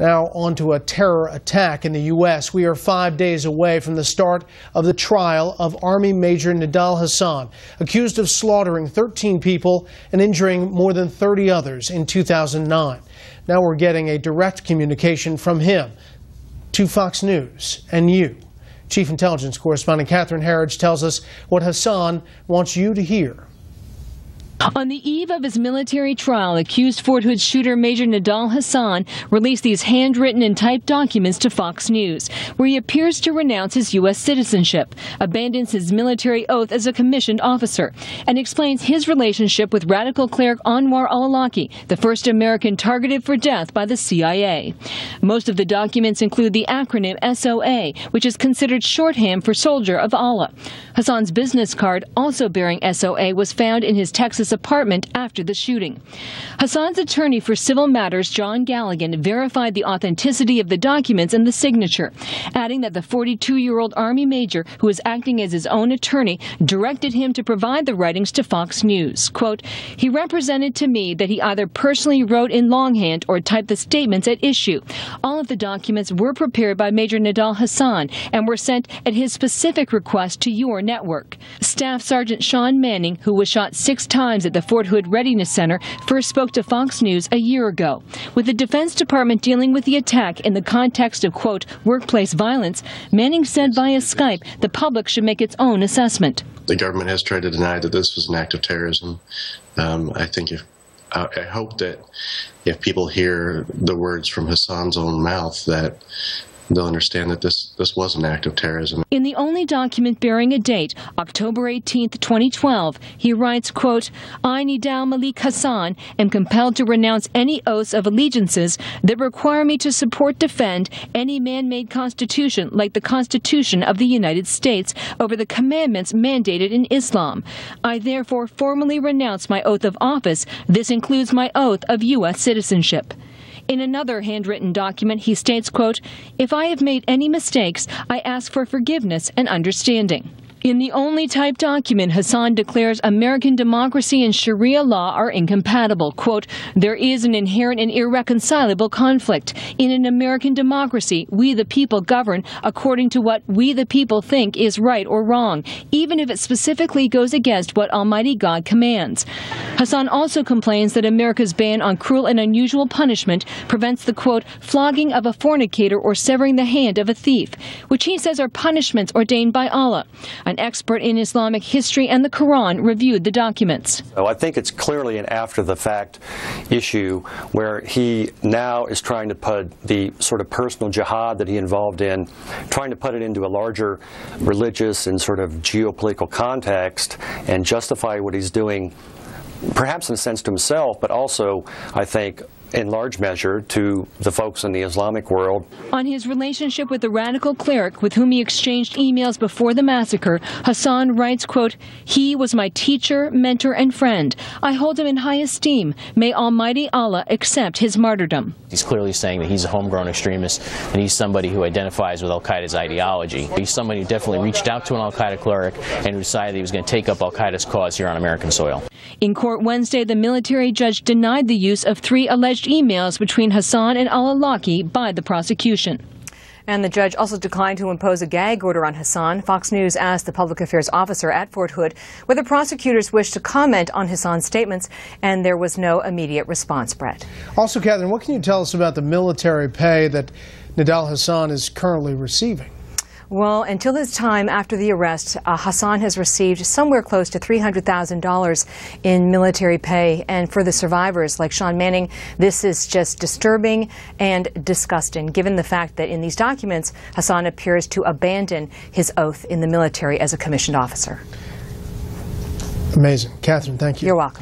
Now on to a terror attack in the U.S. We are 5 days away from the start of the trial of Army Major Nidal Hasan, accused of slaughtering 13 people and injuring more than 30 others in 2009. Now we're getting a direct communication from him to Fox News and you. Chief Intelligence Correspondent Catherine Herridge tells us what Hasan wants you to hear. On the eve of his military trial, accused Fort Hood shooter Major Nidal Hasan released these handwritten and typed documents to Fox News, where he appears to renounce his U.S. citizenship, abandons his military oath as a commissioned officer, and explains his relationship with radical cleric Anwar al-Awlaki, the first American targeted for death by the CIA. Most of the documents include the acronym SOA, which is considered shorthand for Soldier of Allah. Hasan's business card, also bearing SOA, was found in his Texas apartment after the shooting. Hasan's attorney for civil matters, John Galligan, verified the authenticity of the documents and the signature, adding that the 42-year-old Army major, who was acting as his own attorney, directed him to provide the writings to Fox News. Quote, "He represented to me that he either personally wrote in longhand or typed the statements at issue. All of the documents were prepared by Major Nidal Hasan and were sent at his specific request to your network." Staff Sergeant Sean Manning, who was shot 6 times at the Fort Hood Readiness Center, first spoke to Fox News a year ago. With the Defense Department dealing with the attack in the context of, quote, workplace violence, Manning said via Skype the public should make its own assessment. The government has tried to deny that this was an act of terrorism. I hope that if people hear the words from Hasan's own mouth, that they'll understand that this was an act of terrorism. In the only document bearing a date, October 18, 2012, he writes, quote, "I, Nidal Malik Hasan, am compelled to renounce any oaths of allegiances that require me to support, defend any man-made constitution like the Constitution of the United States over the commandments mandated in Islam. I therefore formally renounce my oath of office. This includes my oath of U.S. citizenship." In another handwritten document, he states, quote, "If I have made any mistakes, I ask for forgiveness and understanding." In the only typed document, Hasan declares American democracy and Sharia law are incompatible. Quote, "There is an inherent and irreconcilable conflict. In an American democracy, we the people govern according to what we the people think is right or wrong, even if it specifically goes against what Almighty God commands." Hasan also complains that America's ban on cruel and unusual punishment prevents the, quote, "flogging of a fornicator or severing the hand of a thief," which he says are punishments ordained by Allah. An expert in Islamic history and the Quran reviewed the documents. So I think it's clearly an after-the-fact issue where he now is trying to put the sort of personal jihad that he involved in, trying to put it into a larger religious and sort of geopolitical context and justify what he's doing, perhaps in a sense to himself, but also, I think, in large measure to the folks in the Islamic world. On his relationship with the radical cleric with whom he exchanged emails before the massacre, Hasan writes, quote, "He was my teacher, mentor, and friend. I hold him in high esteem. May Almighty Allah accept his martyrdom." He's clearly saying that he's a homegrown extremist and he's somebody who identifies with al-Qaeda's ideology. He's somebody who definitely reached out to an al-Qaeda cleric and who decided he was going to take up al-Qaeda's cause here on American soil. In court Wednesday, the military judge denied the use of 3 alleged emails between Hasan and al-Awlaki by the prosecution. And the judge also declined to impose a gag order on Hasan. Fox News asked the public affairs officer at Fort Hood whether prosecutors wished to comment on Hasan's statements, and there was no immediate response, Brett. Also, Catherine, what can you tell us about the military pay that Nidal Hasan is currently receiving? Well, until his time after the arrest, Hasan has received somewhere close to $300,000 in military pay. And for the survivors like Sean Manning, this is just disturbing and disgusting, given the fact that in these documents, Hasan appears to abandon his oath in the military as a commissioned officer. Amazing. Catherine, thank you. You're welcome.